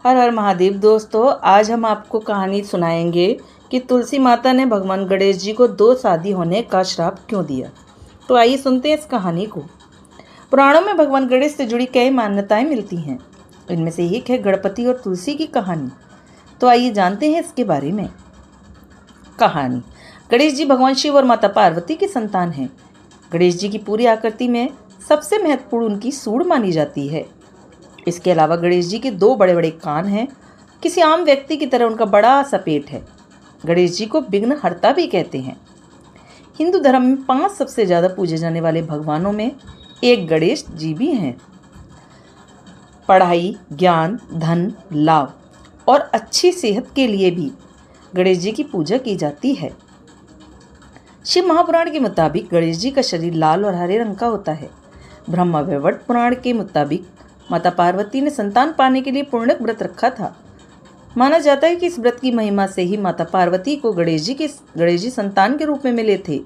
हर हर महादेव। दोस्तों, आज हम आपको कहानी सुनाएंगे कि तुलसी माता ने भगवान गणेश जी को 2 शादी होने का श्राप क्यों दिया। तो आइए सुनते हैं इस कहानी को। पुराणों में भगवान गणेश से जुड़ी कई मान्यताएं मिलती हैं। इनमें से एक है गणपति और तुलसी की कहानी। तो आइए जानते हैं इसके बारे में। कहानी। गणेश जी भगवान शिव और माता पार्वती की संतान हैं। गणेश जी की पूरी आकृति में सबसे महत्वपूर्ण उनकी सूंड मानी जाती है। इसके अलावा गणेश जी के 2 बड़े बड़े कान हैं। किसी आम व्यक्ति की तरह उनका बड़ा सा पेट है। गणेश जी को विघ्नहर्ता भी कहते हैं। हिंदू धर्म में 5 सबसे ज़्यादा पूजे जाने वाले भगवानों में एक गणेश जी भी हैं। पढ़ाई, ज्ञान, धन, लाभ और अच्छी सेहत के लिए भी गणेश जी की पूजा की जाती है। शिव महापुराण के मुताबिक गणेश जी का शरीर लाल और हरे रंग का होता है। ब्रह्मा वैवर्त पुराण के मुताबिक माता पार्वती ने संतान पाने के लिए पूर्णक व्रत रखा था। माना जाता है कि इस व्रत की महिमा से ही माता पार्वती को गणेश जी संतान के रूप में मिले थे।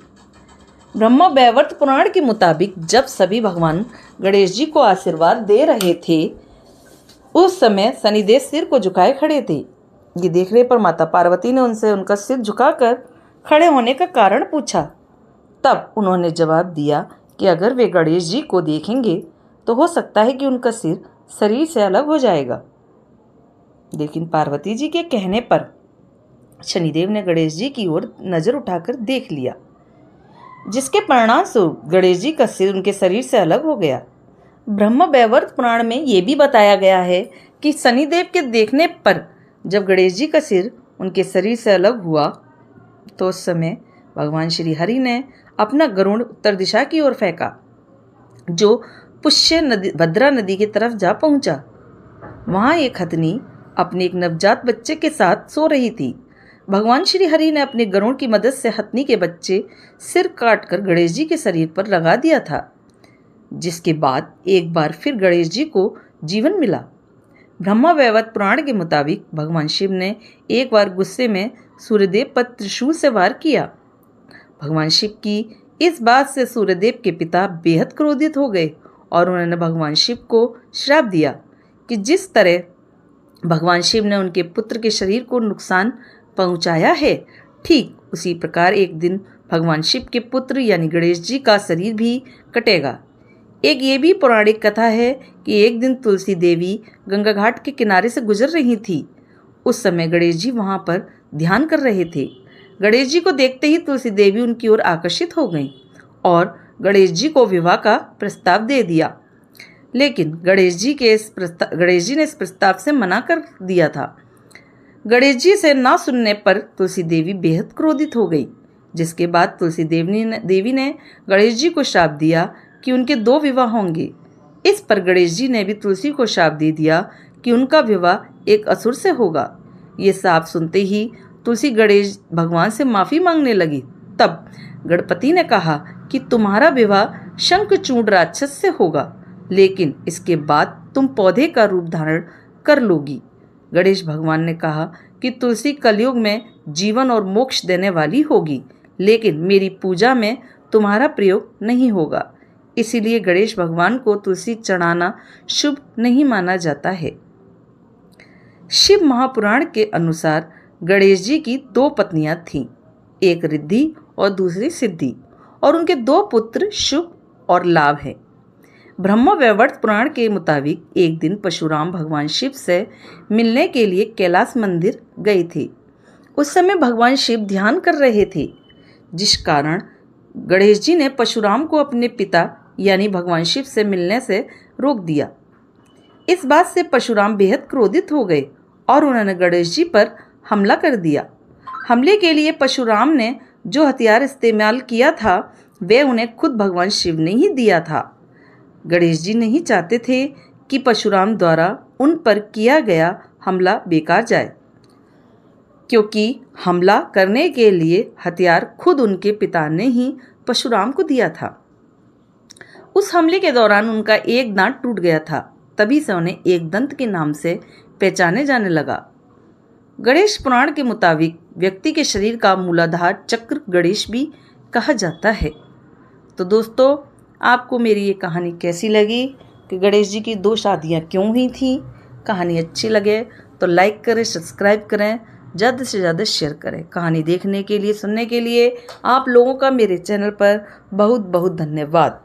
ब्रह्मा वैवर्त पुराण के मुताबिक जब सभी भगवान गणेश जी को आशीर्वाद दे रहे थे, उस समय शनिदेव सिर को झुकाए खड़े थे। ये देखने पर माता पार्वती ने उनसे उनका सिर झुकाकर खड़े होने का कारण पूछा। तब उन्होंने जवाब दिया कि अगर वे गणेश जी को देखेंगे तो हो सकता है कि उनका सिर शरीर से अलग हो जाएगा। लेकिन पार्वती जी के कहने पर शनिदेव ने गणेश जी की ओर नजर उठाकर देख लिया, जिसके परिणाम स्वरूप गणेश जी का सिर उनके शरीर से अलग हो गया। ब्रह्म वैवर्त पुराण में यह भी बताया गया है कि शनिदेव के देखने पर जब गणेश जी का सिर उनके शरीर से अलग हुआ तो उस समय भगवान श्री हरि ने अपना गरुड़ उत्तर दिशा की ओर फेंका, जो पुष्य नदी भद्रा नदी की तरफ जा पहुंचा। वहां एक हथनी अपने एक नवजात बच्चे के साथ सो रही थी। भगवान श्री हरि ने अपने गरुड़ की मदद से हथनी के बच्चे सिर काटकर गणेश जी के शरीर पर लगा दिया था, जिसके बाद एक बार फिर गणेश जी को जीवन मिला। ब्रह्मा वैवर्त पुराण के मुताबिक भगवान शिव ने एक बार गुस्से में सूर्यदेव पर त्रिशूल से वार किया। भगवान शिव की इस बात से सूर्यदेव के पिता बेहद क्रोधित हो गए और उन्होंने भगवान शिव को श्राप दिया कि जिस तरह भगवान शिव ने उनके पुत्र के शरीर को नुकसान पहुंचाया है, ठीक उसी प्रकार एक दिन भगवान शिव के पुत्र यानी गणेश जी का शरीर भी कटेगा। एक ये भी पौराणिक कथा है कि एक दिन तुलसी देवी गंगा घाट के किनारे से गुजर रही थी। उस समय गणेश जी वहां पर ध्यान कर रहे थे। गणेश जी को देखते ही तुलसी देवी उनकी ओर आकर्षित हो गईं और गणेश जी को विवाह का प्रस्ताव दे दिया। लेकिन गणेश जी ने इस प्रस्ताव से मना कर दिया था। गणेश जी से ना सुनने पर तुलसी देवी बेहद क्रोधित हो गई, जिसके बाद तुलसी देवी ने गणेश जी को श्राप दिया कि उनके 2 विवाह होंगे। इस पर गणेश जी ने भी तुलसी को श्राप दे दिया कि उनका विवाह एक असुर से होगा। ये श्राप सुनते ही तुलसी गणेश भगवान से माफी मांगने लगी। तब गणपति ने कहा कि तुम्हारा विवाह शंखचूड़ राक्षस से होगा, लेकिन इसके बाद तुम पौधे का रूप धारण कर लोगी। गणेश भगवान ने कहा कि तुलसी कलयुग में जीवन और मोक्ष देने वाली होगी, लेकिन मेरी पूजा में तुम्हारा प्रयोग नहीं होगा। इसीलिए गणेश भगवान को तुलसी चढ़ाना शुभ नहीं माना जाता है। शिव महापुराण के अनुसार गणेश जी की 2 पत्नियां थीं, एक रिद्धि और दूसरी सिद्धि, और उनके 2 पुत्र शुभ और लाभ हैं। ब्रह्मा वैवर्त पुराण के मुताबिक एक दिन परशुराम भगवान शिव से मिलने के लिए कैलाश मंदिर गए थे। उस समय भगवान शिव ध्यान कर रहे थे, जिस कारण गणेश जी ने परशुराम को अपने पिता यानी भगवान शिव से मिलने से रोक दिया। इस बात से परशुराम बेहद क्रोधित हो गए और उन्होंने गणेश जी पर हमला कर दिया। हमले के लिए परशुराम ने जो हथियार इस्तेमाल किया था, वे उन्हें खुद भगवान शिव ने ही दिया था। गणेश जी नहीं चाहते थे कि परशुराम द्वारा उन पर किया गया हमला बेकार जाए, क्योंकि हमला करने के लिए हथियार खुद उनके पिता ने ही परशुराम को दिया था। उस हमले के दौरान उनका एक दांत टूट गया था, तभी से उन्हें एक दंत के नाम से पहचाने जाने लगा। गणेश पुराण के मुताबिक व्यक्ति के शरीर का मूलाधार चक्र गणेश भी कहा जाता है। तो दोस्तों, आपको मेरी ये कहानी कैसी लगी कि गणेश जी की 2 शादियाँ क्यों हुई थी? कहानी अच्छी लगे तो लाइक करें, सब्सक्राइब करें, ज़्यादा से ज़्यादा शेयर करें। कहानी देखने के लिए, सुनने के लिए आप लोगों का मेरे चैनल पर बहुत बहुत धन्यवाद।